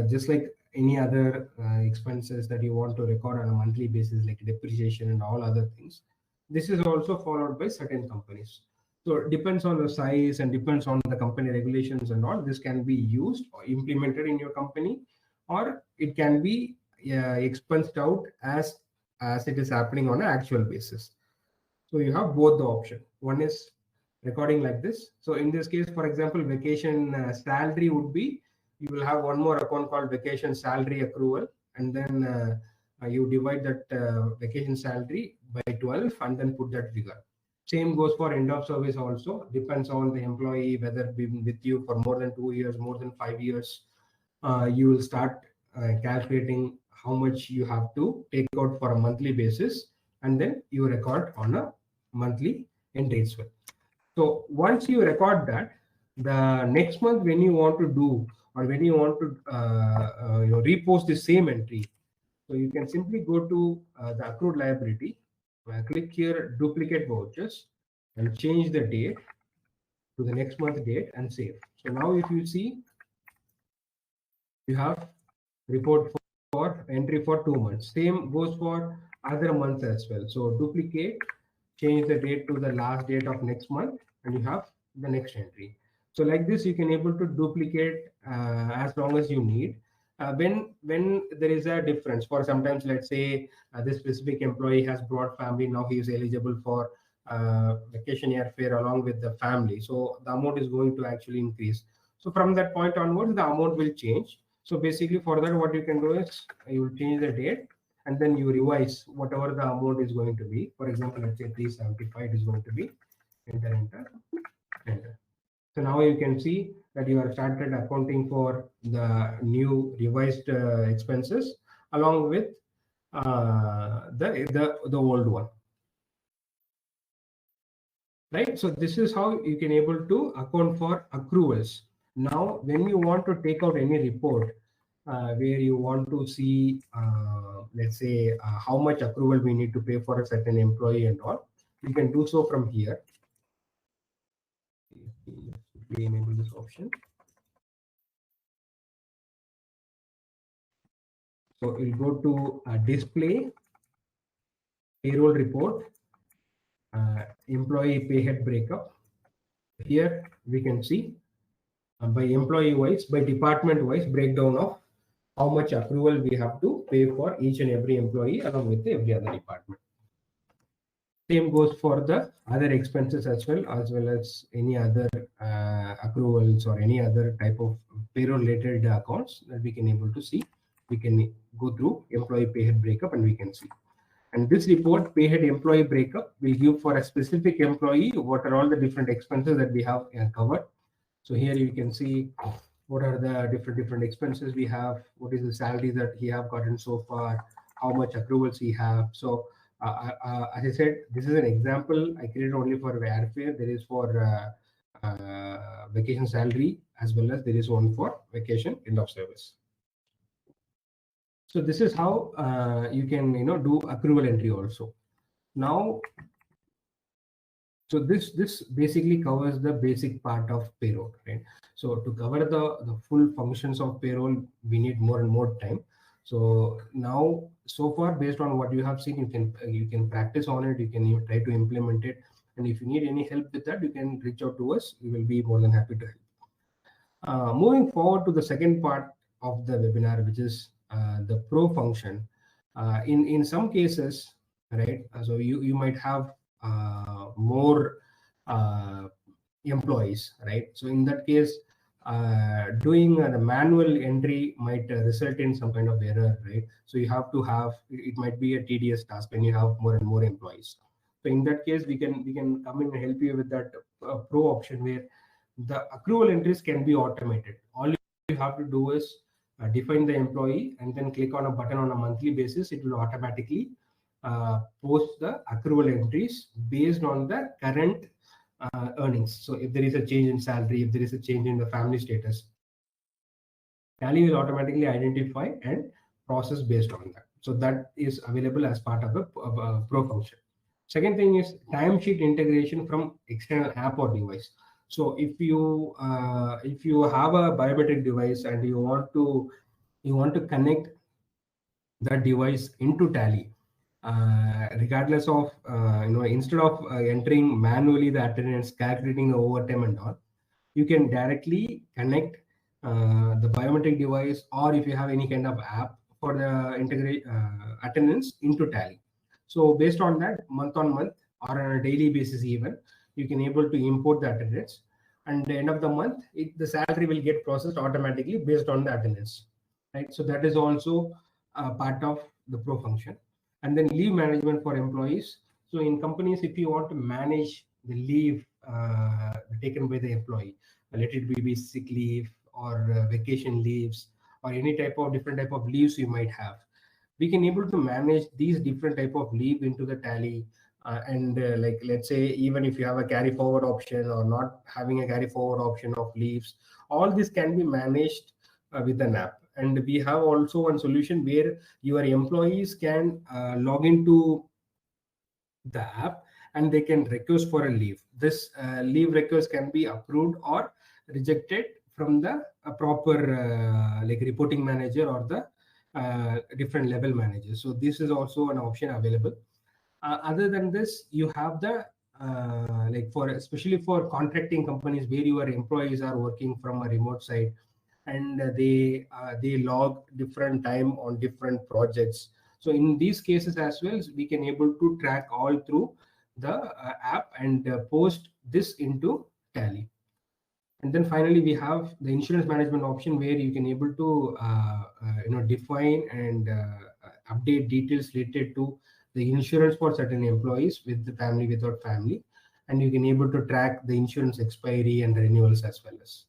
just like any other expenses that you want to record on a monthly basis, like depreciation and all other things, this is also followed by certain companies. So it depends on the size and depends on the company regulations and all. This can be used or implemented in your company, or it can be expensed out as it is happening on an actual basis. So you have both the option. One is recording like this. So in this case, for example, vacation salary would be, you will have one more account called vacation salary accrual, and then you divide that vacation salary by 12 and then put that figure. Same goes for end of service also. Depends on the employee, whether been with you for more than 2 years, more than 5 years. You will start calculating how much you have to take out for a monthly basis, and then you record on a monthly entry as well. So once you record that, the next month when you want to do, or when you want to repost the same entry, so you can simply go to the accrued liability, click here duplicate vouchers, and change the date to the next month date and save. So now if you see, you have report for entry for 2 months. Same goes for other months as well. So duplicate, change the date to the last date of next month, and you have the next entry. So like this, you can able to duplicate as long as you need. When there is a difference, for sometimes let's say this specific employee has brought family, now he is eligible for vacation airfare along with the family. So the amount is going to actually increase. So from that point onwards, the amount will change. So basically for that, what you can do is you will change the date and then you revise whatever the amount is going to be. For example, let's say 375 is going to be, enter, enter, enter. So now you can see that you have started accounting for the new revised expenses along with the old one. Right? So this is how you can able to account for accruals. Now, when you want to take out any report where you want to see, let's say, how much accrual we need to pay for a certain employee and all, you can do so from here. We enable this option. So we'll go to display, payroll report, employee pay head breakup. Here we can see by employee wise, by department wise breakdown of how much accrual we have to pay for each and every employee along with every other department. Same goes for the other expenses as well as any other accruals or any other type of payroll related accounts that we can able to see. We can go through employee pay head breakup and we can see. And this report, pay head employee breakup, will give for a specific employee what are all the different expenses that we have covered. So here you can see what are the different expenses we have, what is the salary that he have gotten so far, how much accruals he have. So as I said, this is an example I created only for airfare. There is for vacation salary as well as there is one for vacation end of service. So this is how you can do accrual entry also. Now, so this basically covers the basic part of payroll, right? So to cover the full functions of payroll, we need more and more time. So now, so far, based on what you have seen, you can practice on it. You can try to implement it. And if you need any help with that, you can reach out to us. We will be more than happy to help. Moving forward to the second part of the webinar, which is the pro function. In some cases, right? So you might have more employees, right? So in that case, doing the manual entry might result in some kind of error, right? So you have to have, it might be a tedious task when you have more and more employees. So in that case, we can come in and help you with that pro option where the accrual entries can be automated. All you have to do is define the employee and then click on a button on a monthly basis. It will automatically post the accrual entries based on the current earnings. So if there is a change in salary, if there is a change in the family status, Tally will automatically identify and process based on that. So that is available as part of a Pro function. Second thing is timesheet integration from external app or device. So if you have a biometric device and you want to connect that device into Tally, regardless of instead of entering manually the attendance, calculating the overtime and all, you can directly connect the biometric device, or if you have any kind of app for the integrate attendance into Tally. So based on that, month on month or on a daily basis even, you can able to import the attendance, and the end of the month the salary will get processed automatically based on the attendance, right? So that is also part of the Pro function. And then leave management for employees. So in companies, if you want to manage the leave taken by the employee, let it be sick leave or vacation leaves or any type of different type of leaves you might have, we can able to manage these different type of leave into the Tally. And like let's say even if you have a carry forward option or not having a carry forward option of leaves, all this can be managed with an app. And we have also one solution where your employees can log into the app and they can request for a leave. This leave request can be approved or rejected from the proper like reporting manager or the different level manager. So this is also an option available. Other than this, you have the like for especially for contracting companies where your employees are working from a remote site, and they log different time on different projects. So in these cases as well, we can able to track all through the app and post this into Tally. And then finally we have the insurance management option where you can able to define and update details related to the insurance for certain employees with the family, without family, and you can able to track the insurance expiry and renewals as well as.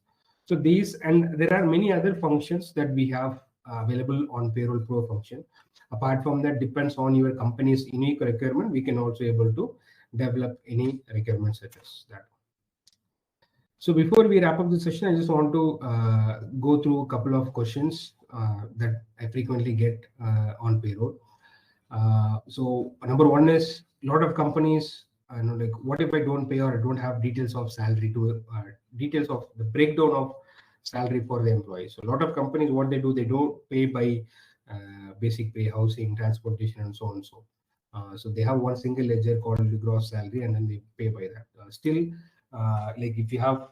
So these, and there are many other functions that we have available on Payroll Pro function. Apart from that, depends on your company's unique requirement, we can also able to develop any requirements such as that. So before we wrap up the session, I just want to go through a couple of questions that I frequently get on Payroll. So number one is, a lot of companies, like what if I don't pay or I don't have details of salary to details of the breakdown of salary for the employees. So a lot of companies, what they do, they don't pay by basic pay, housing, transportation, and so on and so. So they have one single ledger called the gross salary, and then they pay by that. Still, like if you have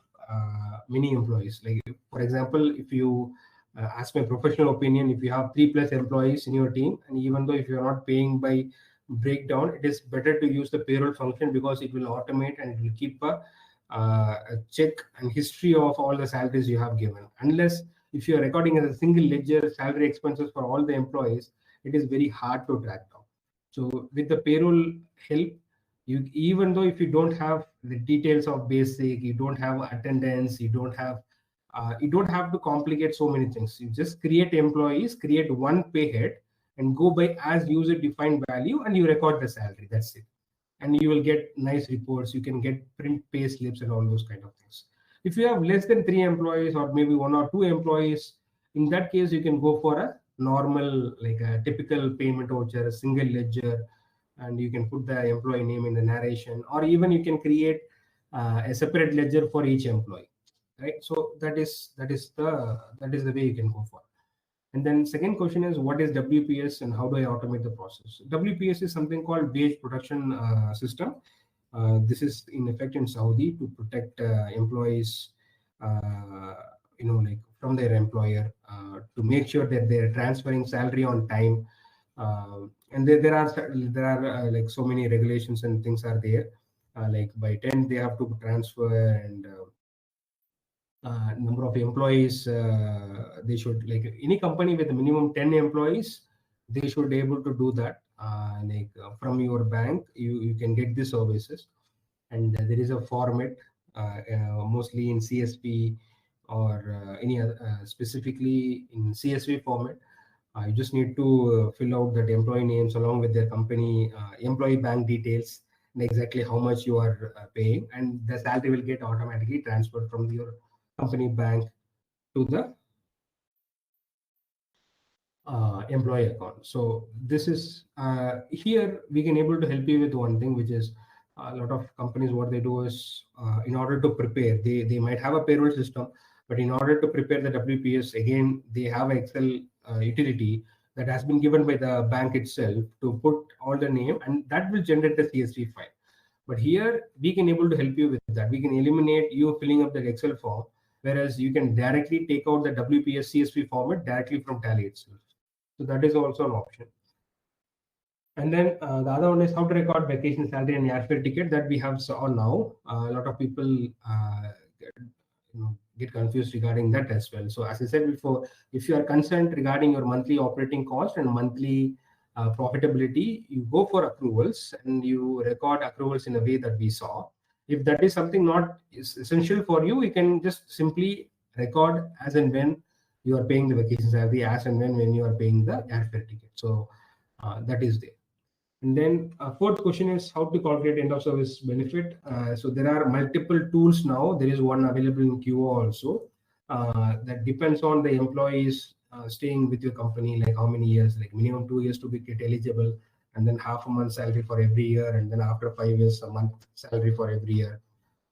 many employees, like for example, if you ask my professional opinion, if you have 3+ employees in your team, and even though if you're not paying by breakdown, it is better to use the payroll function because it will automate and it will keep a check and history of all the salaries you have given. Unless if you're recording as a single ledger salary expenses for all the employees, it is very hard to track down. So with the payroll help, even though if you don't have the details of basic, you don't have attendance, you don't have to complicate so many things. You just create employees, create one pay head, and go by as user defined value, and you record the salary. That's it. And you will get nice reports. You can get print pay slips and all those kind of things. If you have less than 3 employees or maybe 1 or 2 employees, in that case you can go for a normal, like a typical payment voucher, a single ledger, and you can put the employee name in the narration, or even you can create a separate ledger for each employee, right? So that is the way you can go for. And then second question is, what is WPS and how do I automate the process? WPS is something called wage production system. This is in effect in Saudi to protect employees, like from their employer, to make sure that they're transferring salary on time. And there are like so many regulations and things are there. Like by 10 they have to transfer, and number of employees, they should, like any company with a minimum 10 employees, they should be able to do that. From your bank, you can get these services, and there is a format, mostly in CSV or any other, specifically in CSV format. You just need to fill out that employee names along with their company employee bank details. and exactly how much you are paying, and the salary will get automatically transferred from your company bank to the employee account. So this is here we can able to help you with one thing, which is a lot of companies, what they do is in order to prepare, they might have a payroll system, but in order to prepare the WPS, again they have an Excel utility that has been given by the bank itself to put all the name, and that will generate the CSV file. But here we can able to help you with that. We can eliminate you filling up that Excel form, whereas you can directly take out the WPS CSV format directly from Tally itself. So that is also an option. And then the other one is how to record vacation salary and airfare ticket that we have saw now. A lot of people get confused regarding that as well. So as I said before, if you are concerned regarding your monthly operating cost and monthly profitability, you go for accruals and you record accruals in a way that we saw. If that is something not is essential for you, you can just simply record as and when you are paying the vacation salary, as and when you are paying the airfare ticket. So that is there. And then fourth question is how to calculate end of service benefit. So there are multiple tools now. There is one available in QO also. That depends on the employees staying with your company, like how many years, like minimum 2 years to be get eligible, and then half a month salary for every year, and then after 5 years, a month salary for every year.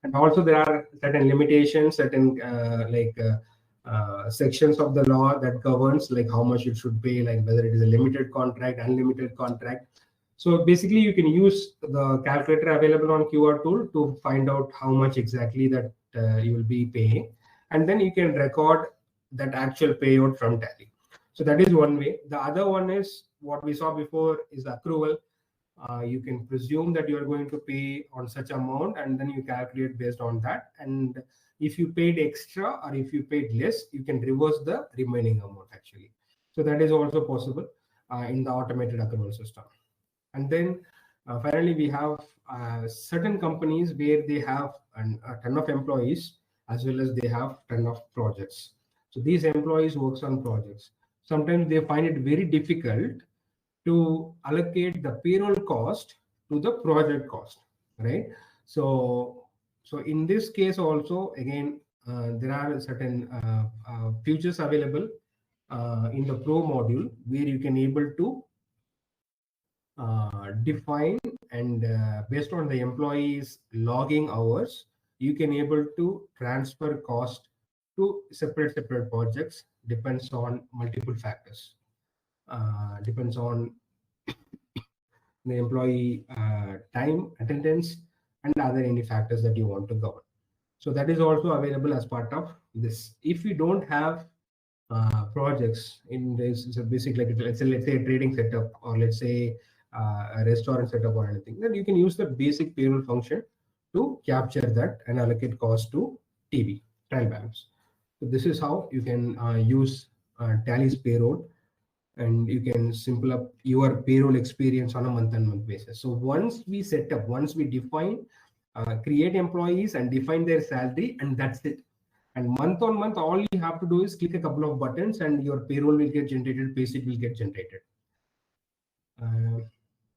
And also there are certain limitations, certain sections of the law that governs like how much you should pay, like whether it is a limited contract, unlimited contract. So basically, you can use the calculator available on QR tool to find out how much exactly that you will be paying, and then you can record that actual payout from Tally. So that is one way. The other one is what we saw before is accrual. You can presume that you are going to pay on such amount, and then you calculate based on that. And if you paid extra or if you paid less, you can reverse the remaining amount actually. So that is also possible in the automated accrual system. And then finally, we have certain companies where they have a ton of employees as well as they have ton of projects. So these employees works on projects. Sometimes they find it very difficult to allocate the payroll cost to the project cost, right? So in this case also, again, there are certain features available in the Pro module where you can able to define, and based on the employees logging hours, you can able to transfer cost to separate projects. Depends on multiple factors. Depends on the employee time, attendance, and other any factors that you want to govern. So that is also available as part of this. If you don't have projects in this, it's a basic, like let's say a trading setup, or let's say a restaurant setup or anything, then you can use the basic payroll function to capture that and allocate cost to TV trial balance. So this is how you can use Tally's payroll, and you can simple up your payroll experience on a month-on-month basis. So once we set up, once we define, create employees and define their salary, and that's it. And month on month, all you have to do is click a couple of buttons and your payroll will get generated, payslip will get generated.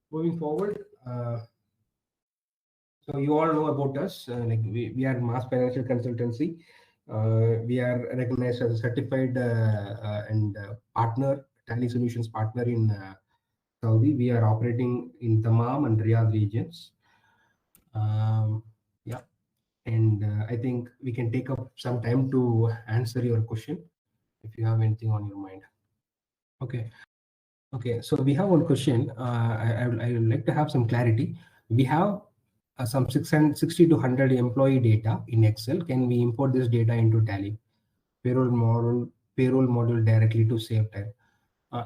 Moving forward, so you all know about us. Like we are Maas Financial Consultancy. We are recognized as a certified and partner, Tally Solutions partner in Saudi. We are operating in Dammam and Riyadh regions. Yeah, and I think we can take up some time to answer your question if you have anything on your mind. Okay. Okay, so we have one question. I would like to have some clarity. We have some 660 to 100 employee data in Excel. Can we import this data into Tally payroll module directly to save time?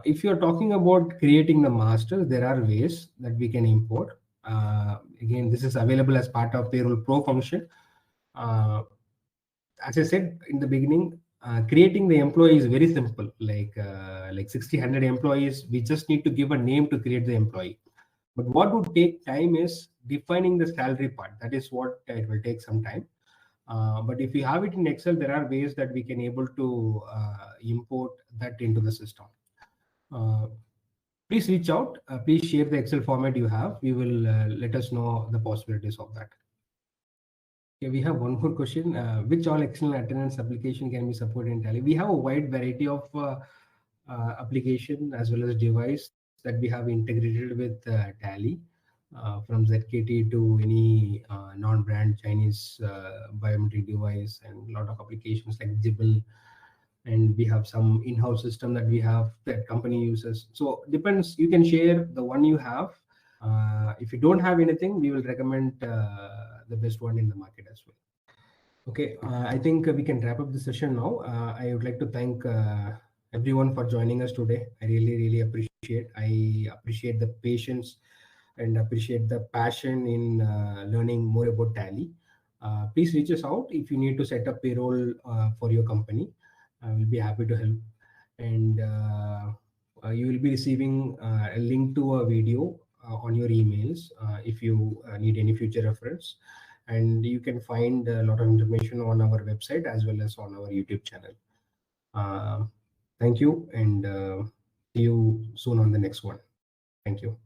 If you're talking about creating the master, there are ways that we can import. Again, this is available as part of Payroll Pro function. As I said in the beginning, creating the employee is very simple. Like 60, 100 employees, we just need to give a name to create the employee. But what would take time is defining the salary part. That is what it will take some time. But if you have it in Excel, there are ways that we can able to import that into the system. please reach out. Please share the Excel format you have. We will let us know the possibilities of that. Okay, we have one more question. Which all external attendance application can be supported in Tally? We have a wide variety of application as well as device that we have integrated with Tally, from ZKT to any non-brand Chinese biometric device, and a lot of applications like Jibble, and we have some in-house system that we have that company uses. So depends, you can share the one you have. If you don't have anything, we will recommend the best one in the market as well. Okay, I think we can wrap up the session now. I would like to thank everyone for joining us today. I really appreciate. I appreciate the patience and appreciate the passion in learning more about Tally. Please reach us out if you need to set up payroll for your company. I will be happy to help. And you will be receiving a link to a video on your emails if you need any future reference. And you can find a lot of information on our website as well as on our YouTube channel. Thank you, and see you soon on the next one. Thank you.